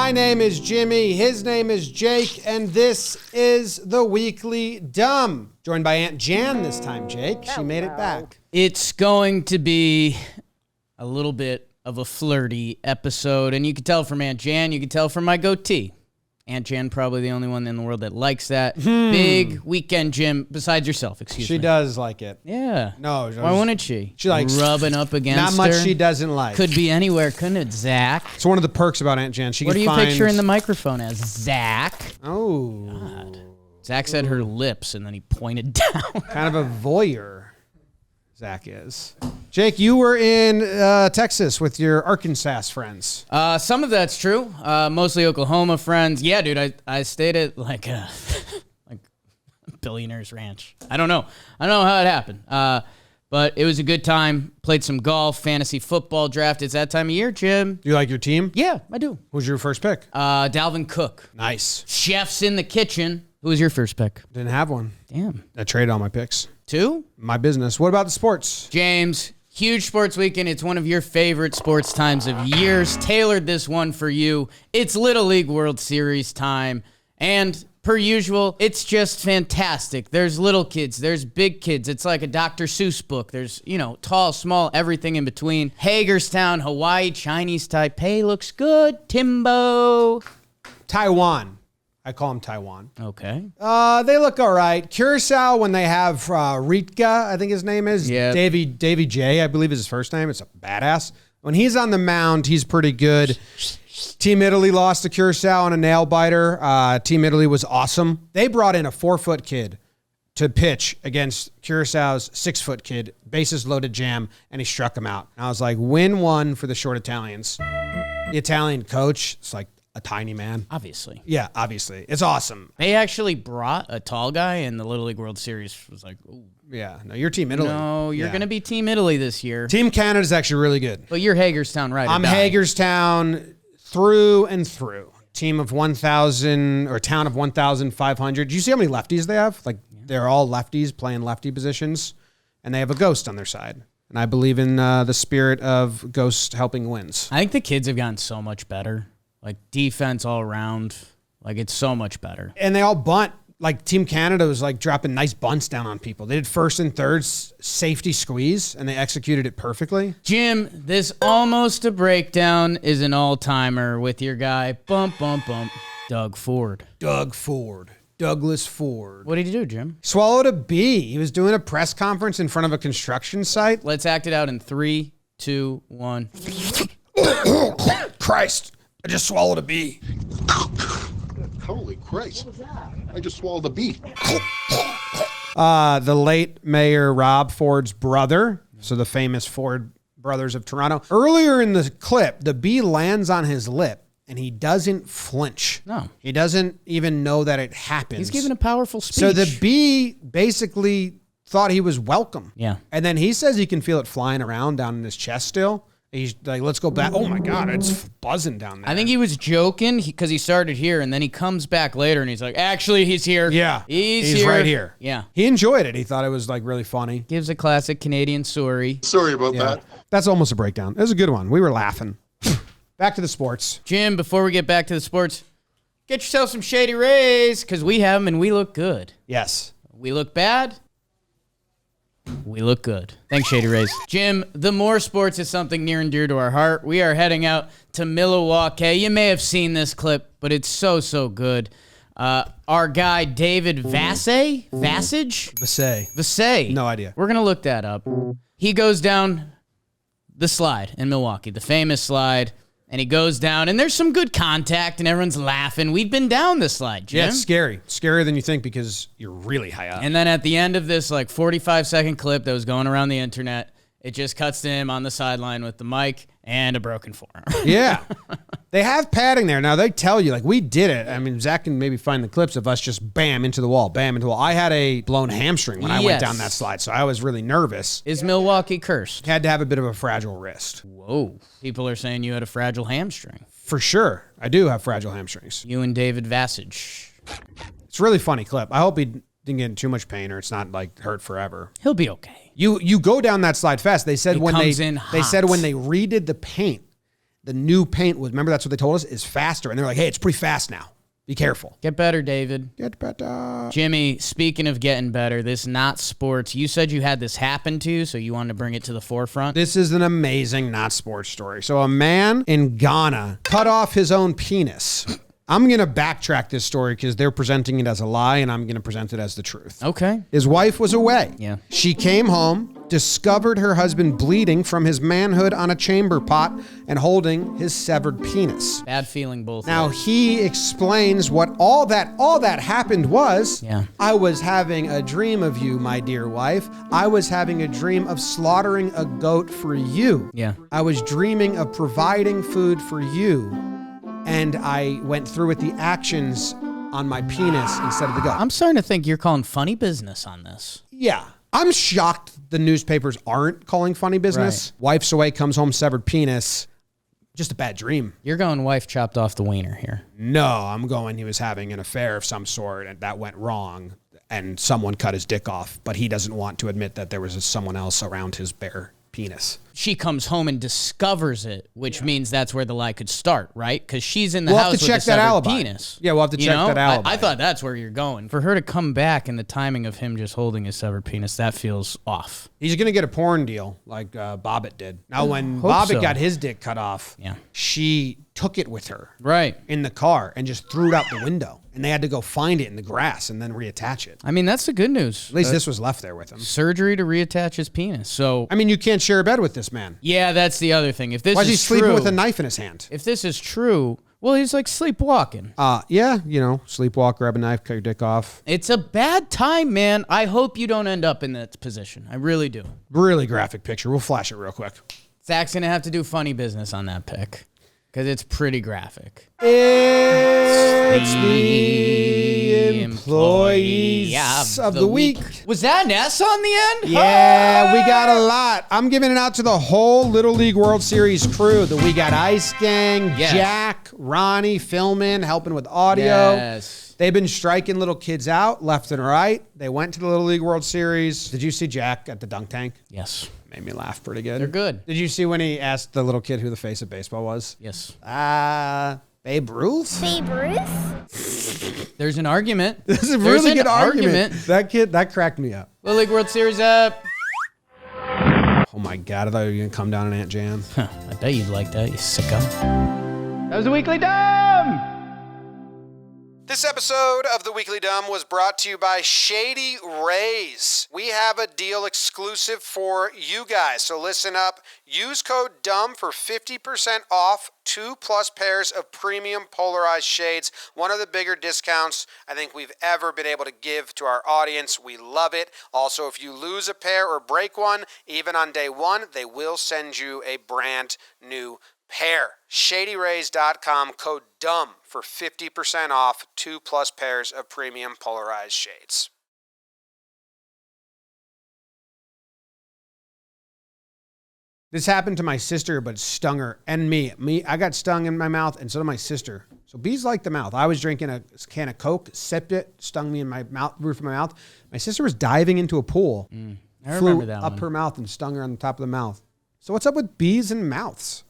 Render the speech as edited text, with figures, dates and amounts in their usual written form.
My name is Jimmy. His name is Jake. And this is the Weekly Dumb. Joined by Aunt Jan this time, Jake. She made it back. It's going to be a little bit of a flirty episode. And you can tell from Aunt Jan. You can tell from my goatee. Aunt Jan, probably the only one in the world that likes that. Big weekend gym, besides yourself, excuse me. She does like it. Yeah. No. Why wouldn't she? She likes rubbing up against not much her. she doesn't like. Could be anywhere, couldn't it, Zach? It's one of the perks about Aunt Jan. What are you picturing the microphone as? Zach? Oh. God. Zach said her lips, and then he pointed down. Kind of a voyeur, Zach is. Jake, you were in Texas with your Arkansas friends. Some of that's true. Mostly Oklahoma friends. Yeah, dude, I stayed at like a billionaire's ranch. I don't know how it happened. But it was a good time. Played some golf, fantasy football draft. It's that time of year, Jim. Do you like your team? Yeah, I do. Who's your first pick? Dalvin Cook. Nice. Chef's in the kitchen. Who was your first pick? Didn't have one. Damn. I traded all my picks. 2? My business. What about the sports? James, huge sports weekend. It's one of your favorite sports times of years. Tailored this one for you. It's Little League World Series time. And per usual, it's just fantastic. There's little kids. There's big kids. It's like a Dr. Seuss book. There's, tall, small, everything in between. Hagerstown, Hawaii, Chinese Taipei looks good. Timbo. Taiwan. I call them Taiwan. Okay. They look all right. Curacao, when they have Ritka, I think his name is. Yeah. Davy J, I believe is his first name. It's a badass. When he's on the mound, he's pretty good. Team Italy lost to Curacao on a nail biter. Team Italy was awesome. They brought in a 4-foot kid to pitch against Curaçao's 6-foot kid, bases loaded jam, and he struck him out. And I was like, win one for the short Italians. The Italian coach, it's like a tiny man. Obviously. Yeah, obviously. It's awesome. They actually brought a tall guy, and the Little League World Series was like, ooh. Yeah, no, you're Team Italy. No, you're going to be Team Italy this year. Team Canada's actually really good. But you're Hagerstown, right? I'm Hagerstown through and through. Team of 1,000 or town of 1,500. Do you see how many lefties they have? They're all lefties playing lefty positions, and they have a ghost on their side. And I believe in the spirit of ghost helping wins. I think the kids have gotten so much better. Defense all around. It's so much better. And they all bunt. Team Canada was dropping nice bunts down on people. They did first and thirds safety squeeze, and they executed it perfectly. Jim, this almost a breakdown is an all-timer with your guy, Doug Ford. Douglas Ford. What did he do, Jim? Swallowed a bee. He was doing a press conference in front of a construction site. Let's act it out in 3, 2, 1. Christ, I just swallowed a bee. Holy Christ. What was that? I just swallowed a bee. The late Mayor Rob Ford's brother, so the famous Ford brothers of Toronto. Earlier in the clip, the bee lands on his lip, and he doesn't flinch. No. He doesn't even know that it happens. He's giving a powerful speech. So the bee basically thought he was welcome. Yeah. And then he says he can feel it flying around down in his chest still. He's like, let's go back. Oh, my God, it's buzzing down there. I think he was joking because he started here, and then he comes back later, and he's like, actually, he's here. Yeah, He's here. Right here. Yeah. He enjoyed it. He thought it was really funny. Gives a classic Canadian sorry. Sorry about that. That's almost a breakdown. It was a good one. We were laughing. Back to the sports. Jim, before we get back to the sports, get yourself some Shady Rays because we have them and we look good. Yes. We look bad. We look good. Thanks, Shady Rays. Jim, the more sports is something near and dear to our heart. We are heading out to Milwaukee. You may have seen this clip, but it's so good. Our guy, David Vassage? Vassage. No idea. We're going to look that up. He goes down the slide in Milwaukee, the famous slide, and he goes down, and there's some good contact, and everyone's laughing. We've been down this slide, Jim. Yeah, it's scary. Scarier than you think because you're really high up. And then at the end of this 45-second clip that was going around the internet, it just cuts to him on the sideline with the mic and a broken forearm. Yeah. They have padding there. Now, they tell you, we did it. I mean, Zach can maybe find the clips of us just bam into the wall, bam into the wall. I had a blown hamstring when I went down that slide, so I was really nervous. Is Milwaukee cursed? Had to have a bit of a fragile wrist. Whoa. People are saying you had a fragile hamstring. For sure. I do have fragile hamstrings. You and David Vassage. It's a really funny clip. I hope he didn't get in too much pain or it's not hurt forever. He'll be okay. You go down that slide fast. They said when they redid the paint, the new paint was, remember that's what they told us, is faster. And they're like, hey, it's pretty fast now. Be careful. Get better, David. Get better. Jimmy, speaking of getting better, this is not sports. You said you had this happen to you, so you wanted to bring it to the forefront. This is an amazing not sports story. So a man in Ghana cut off his own penis. I'm going to backtrack this story because they're presenting it as a lie, and I'm going to present it as the truth. Okay. His wife was away. Yeah. She came home, discovered her husband bleeding from his manhood on a chamber pot and holding his severed penis. Bad feeling both Now ways. he explains what all that happened was. Yeah. I was having a dream of you, my dear wife. I was having a dream of slaughtering a goat for you. Yeah. I was dreaming of providing food for you. And I went through with the actions on my penis instead of the goat. I'm starting to think you're calling funny business on this. Yeah. I'm shocked the newspapers aren't calling funny business. Wife's away, comes home, severed penis. Just a bad dream. You're going wife chopped off the wiener here. No, I'm going he was having an affair of some sort and that went wrong and someone cut his dick off, but he doesn't want to admit that there was someone else around his bare penis. She comes home and discovers it, which means that's where the lie could start, right? Because she's in the We'll house have to with check a that severed alibi. penis. Yeah, we'll have to check that alibi. I thought that's where you're going. For her to come back and the timing of him just holding his severed penis, that feels off. He's going to get a porn deal like Bobbitt did. Now, when Hope Bobbitt so. got his dick cut off, Yeah. she took it with her Right. in the car and just threw it out the window. And they had to go find it in the grass and then reattach it. I mean, that's the good news. At least this was left there with him. Surgery to reattach his penis. So, I mean, you can't share a bed with this man. yeah, that's the other thing. If this Why is he is sleeping true, with a knife in his hand? if this is true, well, he's like sleepwalking. Yeah, sleepwalk, grab a knife, cut your dick off. It's a bad time, man. I hope you don't end up in that position. I really do. Really graphic picture. We'll flash it real quick. Zach's going to have to do funny business on that pic because it's pretty graphic. It's the employees of the week. Was that an S on the end? Yeah, we got a lot. I'm giving it out to the whole Little League World Series crew. We got Ice Gang, Yes. Jack, Ronnie, filming, helping with audio. Yes. They've been striking little kids out left and right. They went to the Little League World Series. Did you see Jack at the dunk tank? Yes. Made me laugh pretty good. They're good. Did you see when he asked the little kid who the face of baseball was? Yes. Babe Ruth? Babe Ruth? There's an argument. This is a There's really an good argument. That kid, that cracked me up. Little League World Series up. Oh my God, I thought you were going to come down and Aunt Jan. Huh, I bet you'd like that, you sicko. That was the Weekly Dumb! This episode of The Weekly Dumb was brought to you by Shady Rays. We have a deal exclusive for you guys, so listen up. Use code DUMB for 50% off 2+ pairs of premium polarized shades. One of the bigger discounts I think we've ever been able to give to our audience. We love it. Also, if you lose a pair or break one, even on day one, they will send you a brand new pair. ShadyRays.com, code DUMB for 50% off 2+ pairs of premium polarized shades. This happened to my sister, but it stung her and me. I got stung in my mouth, and so did my sister. So bees like the mouth. I was drinking a can of Coke, sipped it, stung me in my mouth, roof of my mouth. My sister was diving into a pool, I flew remember that up one. her mouth and stung her on the top of the mouth. So what's up with bees and mouths?